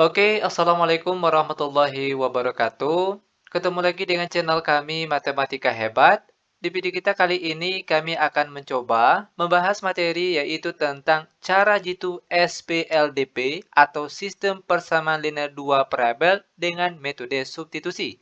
Oke, Assalamualaikum warahmatullahi wabarakatuh. Ketemu lagi dengan channel kami Matematika Hebat. Di video kita kali ini kami akan mencoba membahas materi yaitu tentang cara jitu SPLDP atau Sistem Persamaan Linear Dua Variabel dengan metode substitusi.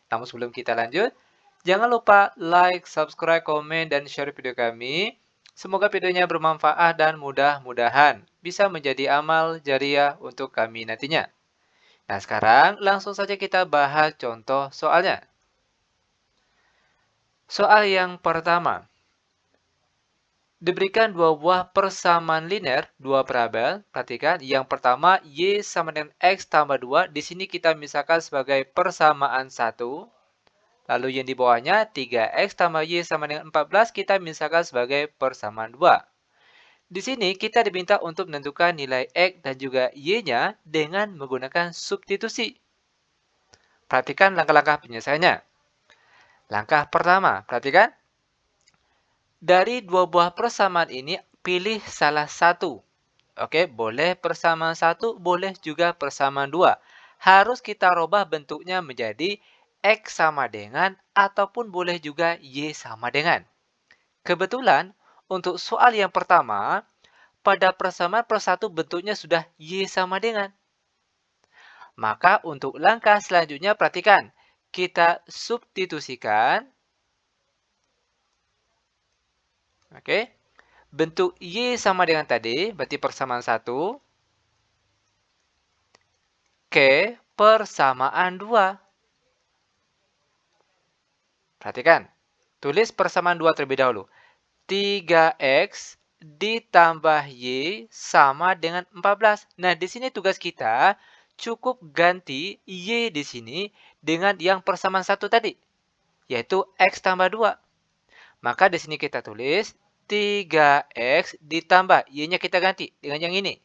Namun sebelum kita lanjut, jangan lupa like, subscribe, komen, dan share video kami. Semoga videonya bermanfaat dan mudah-mudahan bisa menjadi amal jariah untuk kami nantinya. Nah, sekarang langsung saja kita bahas contoh soalnya. Soal yang pertama. Diberikan dua buah persamaan linear, dua variabel. Perhatikan, yang pertama Y sama dengan X tambah 2. Di sini kita misalkan sebagai persamaan 1. Lalu yang di bawahnya 3X tambah Y sama dengan 14 kita misalkan sebagai persamaan 2. Di sini kita diminta untuk menentukan nilai X dan juga Y-nya dengan menggunakan substitusi. Perhatikan langkah-langkah penyelesaiannya. Langkah pertama, perhatikan. Dari dua buah persamaan ini, pilih salah satu. Oke, boleh persamaan 1, boleh juga persamaan 2. Harus kita rubah bentuknya menjadi X sama dengan ataupun boleh juga Y sama dengan. Kebetulan, untuk soal yang pertama, pada persamaan per 1 bentuknya sudah Y sama dengan. Maka untuk langkah selanjutnya perhatikan. Kita substitusikan. Oke. Bentuk Y sama dengan tadi, berarti persamaan 1. Ke persamaan 2. Perhatikan. Tulis persamaan 2 terlebih dahulu. 3X ditambah Y sama dengan 14. Nah, di sini tugas kita cukup ganti Y di sini dengan yang persamaan 1 tadi, yaitu X tambah 2. Maka di sini kita tulis 3X ditambah Y-nya kita ganti dengan yang ini,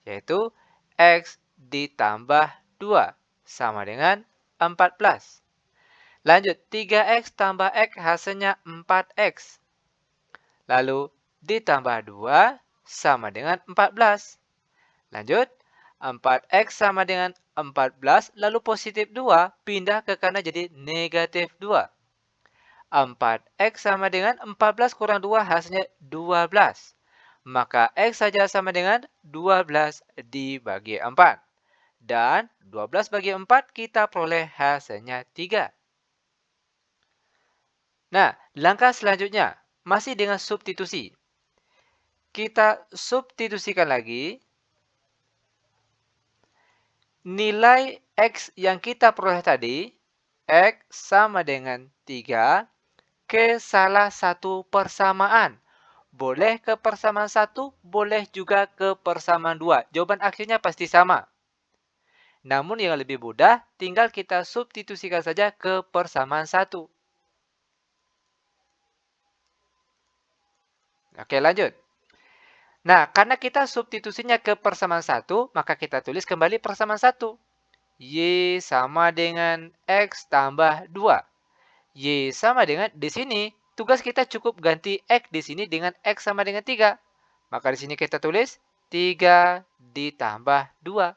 yaitu X ditambah 2 sama dengan 14. Lanjut, 3X tambah X hasilnya 4X. Lalu ditambah 2 sama dengan 14. Lanjut, 4X sama dengan 14, lalu positif 2, pindah ke kanan jadi negatif 2. 4X sama dengan 14 kurang 2 hasilnya 12. Maka X saja sama dengan 12 dibagi 4. Dan 12 bagi 4 kita peroleh hasilnya 3. Nah, langkah selanjutnya masih dengan substitusi. Kita substitusikan lagi. Nilai X yang kita peroleh tadi, X sama dengan 3 ke salah satu persamaan. Boleh ke persamaan 1, boleh juga ke persamaan 2. Jawaban akhirnya pasti sama. Namun yang lebih mudah, tinggal kita substitusikan saja ke persamaan 1. Oke, lanjut. Nah, karena kita substitusinya ke persamaan 1, maka kita tulis kembali persamaan 1. Y sama dengan X tambah 2. Y sama dengan, di sini, tugas kita cukup ganti X di sini dengan X sama dengan 3. Maka di sini kita tulis 3 ditambah 2.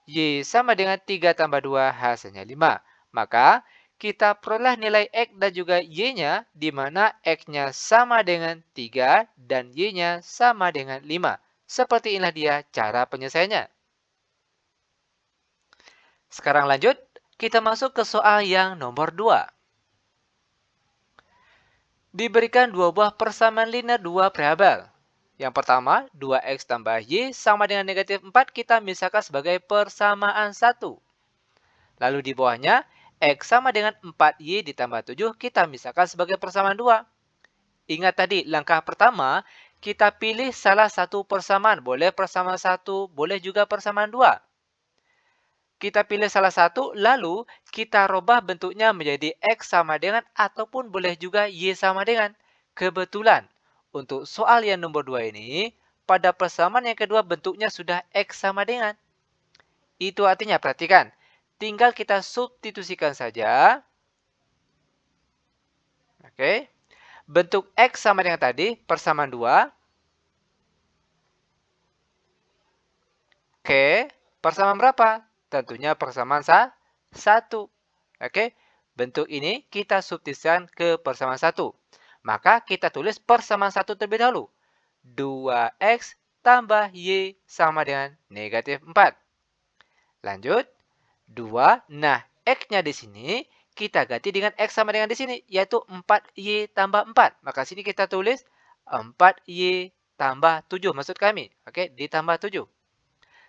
Y sama dengan 3 tambah 2 hasilnya 5. Maka kita peroleh nilai X dan juga Y-nya, di mana X-nya sama dengan 3 dan Y-nya sama dengan 5. Seperti inilah dia cara penyelesaiannya. Sekarang lanjut, kita masuk ke soal yang nomor 2. Diberikan dua buah persamaan linear dua variabel. Yang pertama, 2X tambah Y sama dengan negatif 4 kita misalkan sebagai persamaan 1. Lalu di bawahnya, X sama dengan 4Y ditambah 7 kita misalkan sebagai persamaan 2. Ingat tadi, langkah pertama, kita pilih salah satu persamaan. Boleh persamaan 1, boleh juga persamaan 2. Kita pilih salah satu, lalu kita rubah bentuknya menjadi X sama dengan ataupun boleh juga Y sama dengan. Kebetulan, untuk soal yang nomor 2 ini, pada persamaan yang kedua bentuknya sudah X sama dengan. Itu artinya, perhatikan, tinggal kita substitusikan saja. Oke. Bentuk X sama dengan tadi, persamaan 2. Oke. Persamaan berapa? Tentunya persamaan 1. Oke, bentuk ini kita substitusikan ke persamaan 1. Maka kita tulis persamaan 1 terlebih dahulu. 2x tambah y sama dengan negatif 4. Lanjut, 2. Nah, x-nya di sini kita ganti dengan x sama dengan di sini, yaitu 4y tambah 4. Maka sini kita tulis 4y tambah 7, maksud kami. Oke, ditambah 7.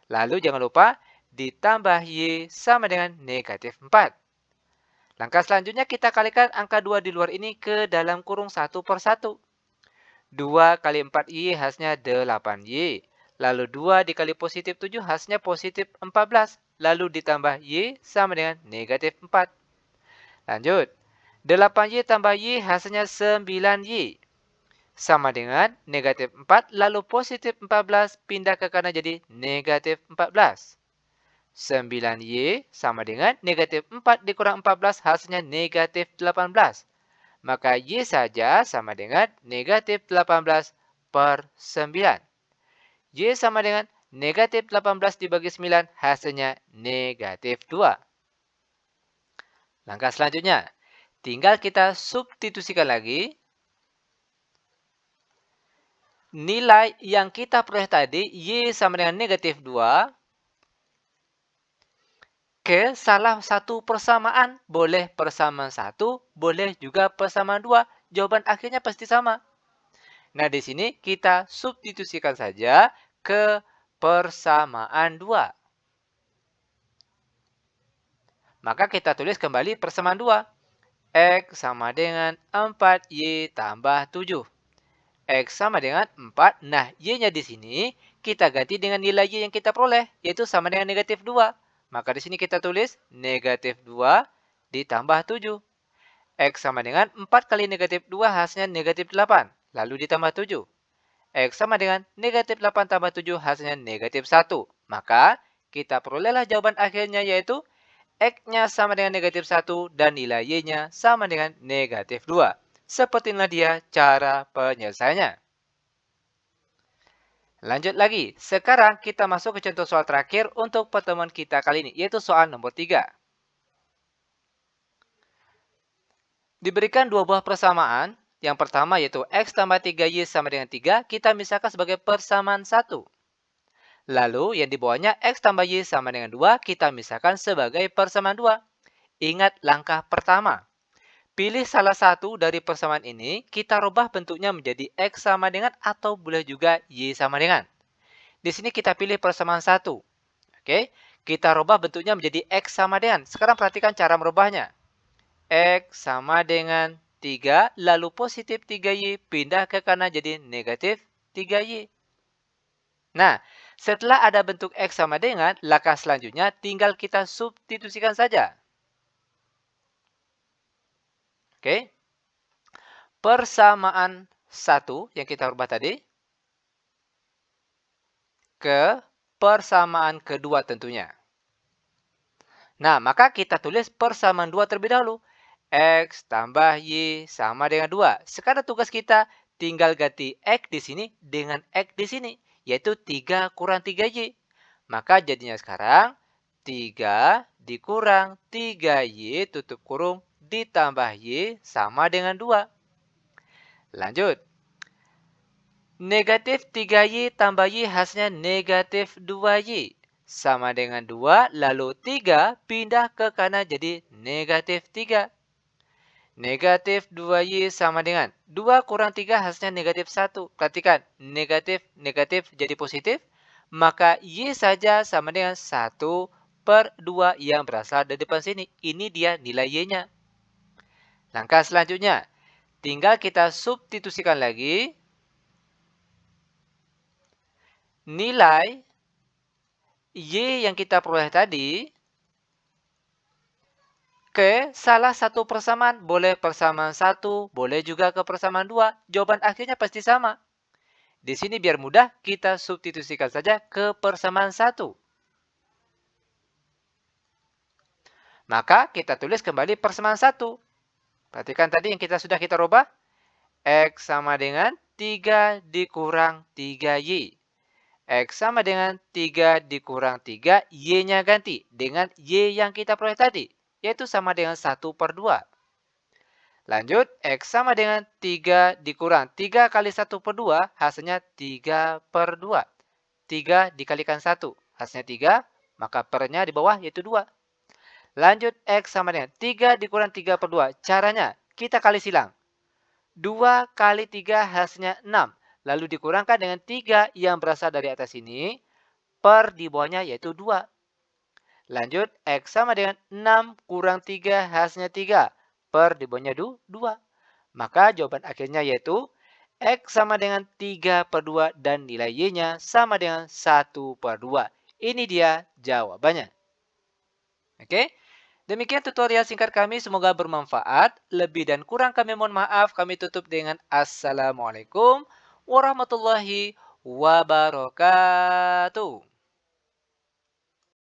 Lalu jangan lupa ditambah y sama dengan negatif 4. Langkah selanjutnya kita kalikan angka 2 di luar ini ke dalam kurung 1 per 1. 2 kali 4y hasilnya 8y. Lalu 2 dikali positif 7 hasilnya positif 14. Lalu ditambah y sama dengan negatif 4. Lanjut. 8y tambah y hasilnya 9y. Sama dengan negatif 4. Lalu positif 14 pindah ke kanan jadi negatif 14. 9y sama dengan negatif 4 dikurang 14 hasilnya negatif 18. Maka y saja sama dengan negatif 18 per 9. Y sama dengan negatif 18 dibagi 9 hasilnya negatif 2. Langkah selanjutnya, tinggal kita substitusikan lagi. Nilai yang kita peroleh tadi, y sama dengan negatif 2, ke salah satu persamaan. Boleh persamaan 1, boleh juga persamaan 2. Jawaban akhirnya pasti sama. Nah, di sini kita substitusikan saja ke persamaan 2. Maka kita tulis kembali persamaan 2. X sama dengan 4y tambah 7. X sama dengan 4. Nah, y-nya di sini kita ganti dengan nilai y yang kita peroleh, yaitu sama dengan negatif 2. Maka di sini kita tulis negatif 2 ditambah 7. X sama dengan 4 kali negatif 2 hasilnya negatif 8. Lalu ditambah 7. X sama dengan negatif 8 tambah 7 hasilnya negatif 1. Maka kita perolehlah jawaban akhirnya yaitu X-nya sama dengan negatif 1 dan nilai Y-nya sama dengan negatif 2. Seperti inilah dia cara penyelesaiannya. Lanjut lagi. Sekarang kita masuk ke contoh soal terakhir untuk pertemuan kita kali ini, yaitu soal nomor 3. Diberikan dua buah persamaan. Yang pertama yaitu X tambah 3Y sama dengan 3, kita misalkan sebagai persamaan 1. Lalu yang di bawahnya X tambah Y sama dengan 2, kita misalkan sebagai persamaan 2. Ingat langkah pertama. Pilih salah satu dari persamaan ini, kita rubah bentuknya menjadi X sama dengan atau boleh juga Y sama dengan. Di sini kita pilih persamaan 1. Oke, kita rubah bentuknya menjadi X sama dengan. Sekarang perhatikan cara merubahnya. X sama dengan 3, lalu positif 3Y pindah ke kanan jadi negatif 3Y. Nah, setelah ada bentuk X sama dengan, langkah selanjutnya tinggal kita substitusikan saja. Oke. Persamaan 1 yang kita rubah tadi ke persamaan kedua tentunya. Nah, maka kita tulis persamaan 2 terlebih dahulu. X tambah Y sama dengan 2. Sekarang tugas kita tinggal ganti X di sini dengan X di sini, yaitu 3 kurang 3Y. Maka jadinya sekarang 3 dikurang 3Y tutup kurung ditambah Y sama dengan 2. Lanjut. Negatif 3Y tambah Y hasilnya negatif 2Y. Sama dengan 2, lalu 3 pindah ke kanan jadi negatif 3. Negatif 2Y sama dengan 2 kurang 3 hasilnya negatif 1. Perhatikan, negatif, negatif jadi positif. Maka Y saja sama dengan 1 per 2 yang berasal dari depan sini. Ini dia nilai Y-nya. Langkah selanjutnya, tinggal kita substitusikan lagi. Nilai Y yang kita peroleh tadi ke salah satu persamaan. Boleh persamaan 1, boleh juga ke persamaan 2. Jawaban akhirnya pasti sama. Di sini biar mudah, kita substitusikan saja ke persamaan 1. Maka kita tulis kembali persamaan 1. Perhatikan tadi yang sudah kita rubah. X sama dengan 3 dikurang 3Y. X sama dengan 3 dikurang 3, Y-nya ganti dengan Y yang kita peroleh tadi, yaitu sama dengan 1/2. Lanjut, X sama dengan 3 dikurang 3 kali 1/2, hasilnya 3/2. 3 dikalikan 1, hasilnya 3, maka pernya di bawah yaitu 2. Lanjut, X sama dengan 3 dikurang 3/2. Caranya, kita kali silang. 2 kali 3 hasilnya 6. Lalu dikurangkan dengan 3 yang berasal dari atas ini, per di bawahnya yaitu 2. Lanjut, X sama dengan 6 kurang 3 hasilnya 3. Per di bawahnya 2. Maka jawaban akhirnya yaitu X sama dengan 3/2 dan nilai Y-nya sama dengan 1/2. Ini dia jawabannya. Oke, demikian tutorial singkat kami. Semoga bermanfaat. Lebih dan kurang kami mohon maaf. Kami tutup dengan Assalamualaikum warahmatullahi wabarakatuh.